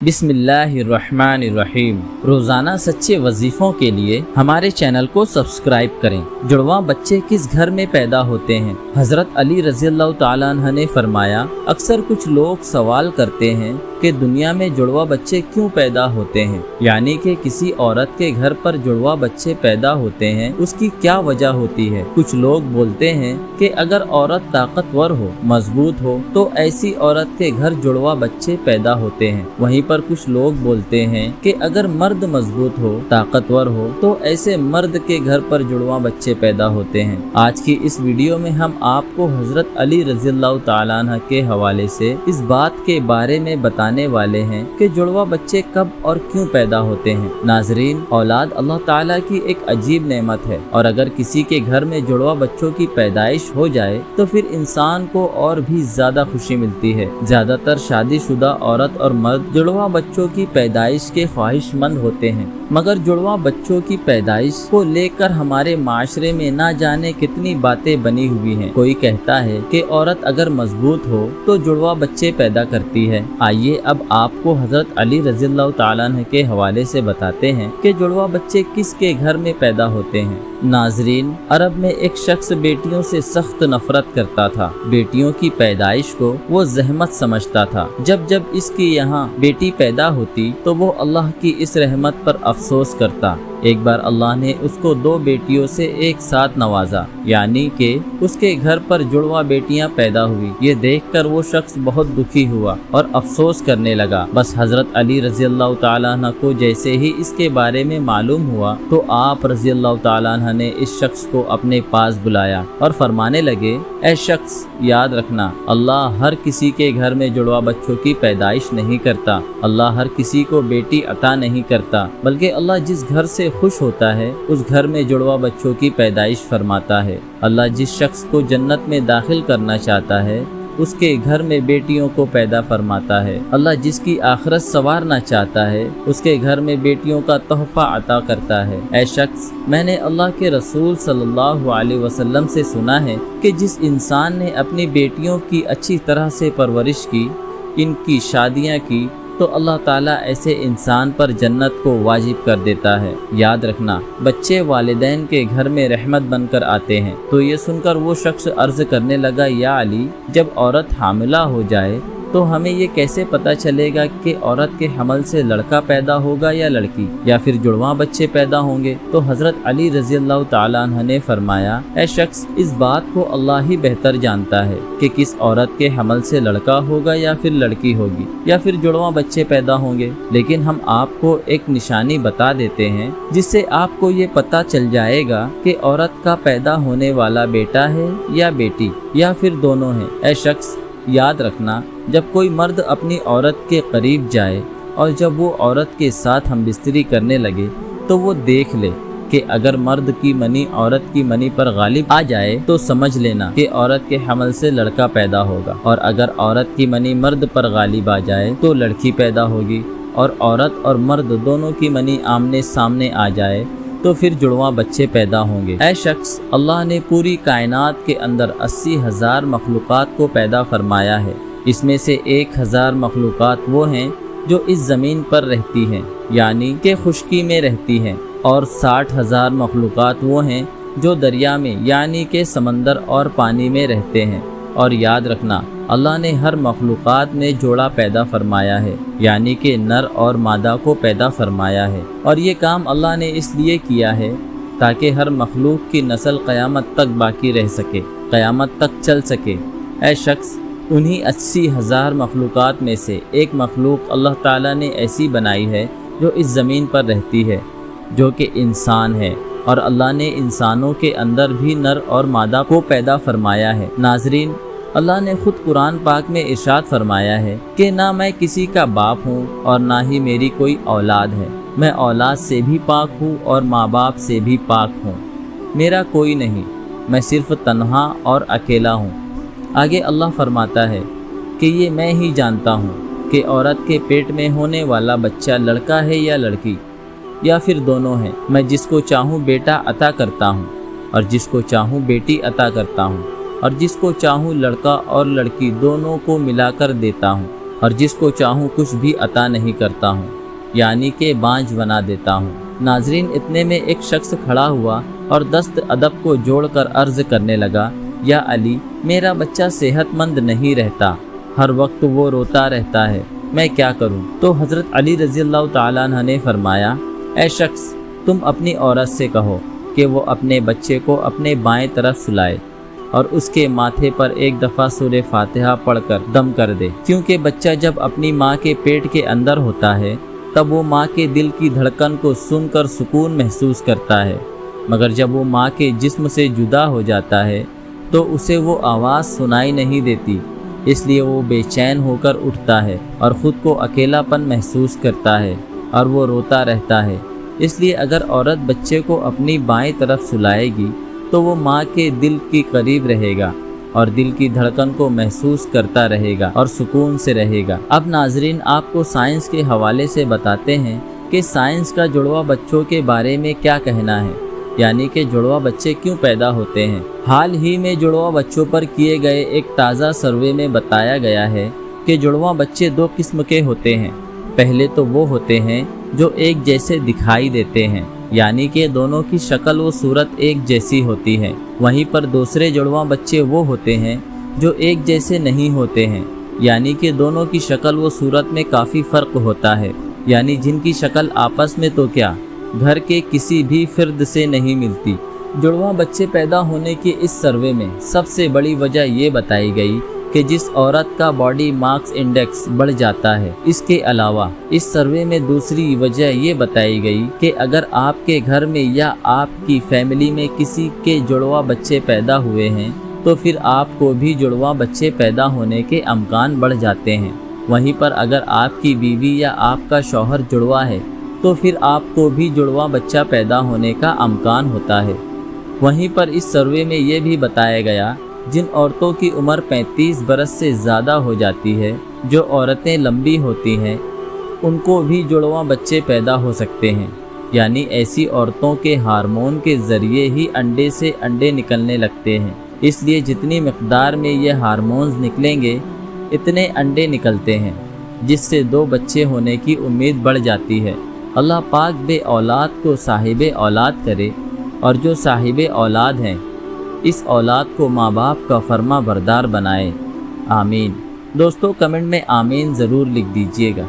बिस्मिल्लाहिर्रहमानिर्रहीम। रोज़ाना सच्चे वजीफ़ों के लिए हमारे चैनल को सब्सक्राइब करें। जुड़वा बच्चे किस घर में पैदा होते हैं? हज़रत अली रज़ियल्लाहु ताला अन्हु ने फरमाया, अक्सर कुछ लोग सवाल करते हैं कि दुनिया में जुड़वा बच्चे क्यों पैदा होते हैं, यानी कि किसी औरत के घर पर जुड़वा बच्चे पैदा होते हैं, उसकी क्या वजह होती है। कुछ लोग बोलते हैं कि अगर औरत ताकतवर हो, मजबूत हो, तो ऐसी औरत के घर जुड़वा बच्चे पैदा होते हैं। वहीं पर कुछ लोग बोलते हैं कि अगर मर्द मजबूत हो, ताकतवर हो, तो ऐसे मर्द के घर पर जुड़वा बच्चे पैदा होते हैं। आज की इस वीडियो में हम आपको हजरत अली रज़ियल्लाहु ताला अन्हु के हवाले से इस बात के बारे में बताने वाले हैं कि जुड़वा बच्चे कब और क्यों पैदा होते हैं। नाजरीन, औलाद अल्लाह ताला की एक अजीब नेमत है और अगर किसी के घर में जुड़वा बच्चों की पैदाइश हो जाए तो फिर इंसान को और भी ज्यादा खुशी मिलती है। ज्यादातर शादीशुदा औरत और मर्द जुड़वा बच्चों की पैदाइश के ख्वाहिशमंद होते हैं, मगर जुड़वा बच्चों की पैदाइश को लेकर हमारे माशरे में ना जाने कितनी बातें बनी हुई हैं। कोई कहता है कि औरत अगर मजबूत हो तो जुड़वा बच्चे पैदा करती है। आइए अब आपको हजरत अली रज़ियल्लाहु ताला अन्हु के हवाले से बताते हैं कि जुड़वा बच्चे किसके घर में पैदा होते हैं। नाजरीन, अरब में एक शख्स बेटियों से सख्त नफरत करता था। बेटियों की पैदाइश को वो जहमत समझता था। जब जब इसकी यहाँ बेटी पैदा होती तो वो अल्लाह की इस रहमत पर अफसोस करता। एक बार अल्लाह ने उसको 2 बेटियों से एक साथ नवाजा, यानी कि उसके घर पर जुड़वा बेटियां पैदा हुई। ये देखकर वो शख्स बहुत दुखी हुआ और अफसोस करने लगा। बस हजरत अली रज़ियल्लाहु ताला अन्हु को जैसे ही इसके बारे में मालूम हुआ तो आप रज़ियल्लाहु ताला अन्हु ने इस शख्स को अपने पास बुलाया और फरमाने लगे, ऐ शख्स, याद रखना, अल्लाह हर किसी के घर में जुड़वा बच्चों की पैदाइश नहीं करता। अल्लाह हर किसी को बेटी अता नहीं करता, बल्कि अल्लाह जिस घर से खुश होता है उस घर में जुड़वा बच्चों की पैदाइश फरमाता है। अल्लाह जिस शख्स को जन्नत में दाखिल करना चाहता है उसके घर में बेटियों को पैदा फरमाता है। अल्लाह जिसकी आखिरत संवारना चाहता है उसके घर में बेटियों का तोहफा अता करता है। ऐ शख्स, मैंने अल्लाह के रसूल सल्लल्लाहु अलैहि वसल्लम से सुना है कि जिस इंसान ने अपनी बेटियों की अच्छी तरह से परवरिश की, इनकी शादियाँ की, तो अल्लाह ताला ऐसे इंसान पर जन्नत को वाजिब कर देता है। याद रखना, बच्चे वालिदैन के घर में रहमत बनकर आते हैं। तो ये सुनकर वो शख्स अर्ज करने लगा, या अली, जब औरत हामिला हो जाए तो हमें ये कैसे पता चलेगा कि औरत के हमल से लड़का पैदा होगा या लड़की, या फिर जुड़वा बच्चे पैदा होंगे? तो हजरत अली रज़ियल्लाहु ताला अन्हु ने फरमाया, ऐ शख्स, इस बात को अल्लाह ही बेहतर जानता है कि किस औरत के हमल से लड़का होगा या फिर लड़की होगी, या फिर जुड़वा बच्चे पैदा होंगे। लेकिन हम आपको एक निशानी बता देते हैं जिससे आपको ये पता चल जाएगा कि औरत का पैदा होने वाला बेटा है या बेटी, या फिर दोनों हैं। ऐ शख्स, याद रखना, जब कोई मर्द अपनी औरत के करीब जाए और जब वो औरत के साथ हम बिस्तरी करने लगे तो वो देख ले कि अगर मर्द की मनी औरत की मनी पर गालिब आ जाए तो समझ लेना कि औरत के हमल से लड़का पैदा होगा, और अगर औरत की मनी मर्द पर गालिब आ जाए तो लड़की पैदा होगी, और औरत और मर्द दोनों की मनी आमने सामने आ जाए तो फिर जुड़वा बच्चे पैदा होंगे। ऐ शख्स, अल्लाह ने पूरी कायनात के अंदर 80,000 मखलूक़ात को पैदा फरमाया है। इसमें से 1,000 मखलूक़ात वो हैं जो इस ज़मीन पर रहती हैं, यानी कि खुश्की में रहती हैं, और 60,000 मखलूक़ात वो हैं जो दरिया में, यानी कि समंदर और पानी में रहते हैं। और याद रखना, अल्लाह ने हर मखलूक़ात में जोड़ा पैदा फरमाया है, यानी कि नर और मादा को पैदा फरमाया है। और ये काम अल्लाह ने इसलिए किया है ताकि हर मखलूक की नस्ल क़यामत तक बाकी रह सके, क़यामत तक चल सके। ऐ शख्स, उन्हीं 80,000 मखलूक़ात में से एक मखलूक अल्लाह ताला ने ऐसी बनाई है जो इस ज़मीन पर रहती है, जो कि इंसान है, और अल्लाह ने इंसानों के अंदर भी नर और मादा को पैदा फरमाया है। नाजरीन, अल्लाह ने खुद कुरान पाक में इरशाद फरमाया है कि ना मैं किसी का बाप हूँ और ना ही मेरी कोई औलाद है। मैं औलाद से भी पाक हूँ और माँ बाप से भी पाक हूँ। मेरा कोई नहीं, मैं सिर्फ तन्हा और अकेला हूँ। आगे अल्लाह फरमाता है कि ये मैं ही जानता हूँ कि औरत के पेट में होने वाला बच्चा लड़का है या लड़की, या फिर दोनों हैं। मैं जिसको चाहूँ बेटा अता करता हूँ और जिसको चाहूँ बेटी अता करता हूँ, और जिसको चाहूँ लड़का और लड़की दोनों को मिलाकर देता हूँ। और जिसको चाहूँ कुछ भी अता नहीं करता हूँ, यानी कि बांझ बना देता हूँ। नाजरीन, इतने में एक शख्स खड़ा हुआ और दस्त अदब को जोड़कर अर्ज करने लगा, या अली, मेरा बच्चा सेहतमंद नहीं रहता, हर वक्त वो रोता रहता है, मैं क्या करूं? तो हज़रत अली रज़ी अल्लाह ताला अन्हु ने फरमाया, ऐ शख्स, तुम अपनी औरत से कहो कि वो अपने बच्चे को अपने बाएं तरफ सुलाए और उसके माथे पर एक दफ़ा सूरह फातिहा पढ़कर दम कर दे, क्योंकि बच्चा जब अपनी माँ के पेट के अंदर होता है तब वो माँ के दिल की धड़कन को सुनकर सुकून महसूस करता है, मगर जब वो माँ के जिस्म से जुदा हो जाता है तो उसे वो आवाज़ सुनाई नहीं देती, इसलिए वो बेचैन होकर उठता है और ख़ुद को अकेलापन महसूस करता है और वो रोता रहता है। इसलिए अगर औरत बच्चे को अपनी बाएं तरफ सुलाएगी तो वो माँ के दिल के करीब रहेगा और दिल की धड़कन को महसूस करता रहेगा और सुकून से रहेगा। अब नाजरीन, आपको साइंस के हवाले से बताते हैं कि साइंस का जुड़वा बच्चों के बारे में क्या कहना है, यानी कि जुड़वा बच्चे क्यों पैदा होते हैं। हाल ही में जुड़वा बच्चों पर किए गए एक ताज़ा सर्वे में बताया गया है कि जुड़वा बच्चे दो किस्म के होते हैं। पहले तो वो होते हैं जो एक जैसे दिखाई देते हैं, यानी कि दोनों की शक्ल व सूरत एक जैसी होती है। वहीं पर दूसरे जुड़वा बच्चे वो होते हैं जो एक जैसे नहीं होते हैं, यानी कि दोनों की शक्ल व सूरत में काफ़ी फ़र्क होता है, यानी जिनकी शक्ल आपस में तो क्या घर के किसी भी फ़र्द से नहीं मिलती। जुड़वा बच्चे पैदा होने के इस सर्वे में सबसे बड़ी वजह ये बताई गई कि जिस औरत का बॉडी मास इंडेक्स बढ़ जाता है। इसके अलावा इस सर्वे में दूसरी वजह ये बताई गई कि अगर आपके घर में या आपकी फैमिली में किसी के जुड़वा बच्चे पैदा हुए हैं तो फिर आपको भी जुड़वा बच्चे पैदा होने के अमकान बढ़ जाते हैं। वहीं पर अगर आपकी बीवी या आपका शौहर जुड़वा है तो फिर आपको भी जुड़वा बच्चा पैदा होने का अमकान होता है। वहीं पर इस सर्वे में ये भी बताया गया, जिन औरतों की उम्र 35 बरस से ज़्यादा हो जाती है, जो औरतें लंबी होती हैं, उनको भी जुड़वा बच्चे पैदा हो सकते हैं, यानी ऐसी औरतों के हार्मोन के ज़रिए ही अंडे से अंडे निकलने लगते हैं। इसलिए जितनी मिक़दार में ये हार्मोन्स निकलेंगे इतने अंडे निकलते हैं, जिससे 2 बच्चे होने की उम्मीद बढ़ जाती है। अल्लाह पाक बे औलाद को साहिब औलाद करे, और जो साहिब औलाद हैं इस औलाद को माँ बाप का फर्मा बरदार बनाए। आमीन। दोस्तों, कमेंट में आमीन ज़रूर लिख दीजिएगा।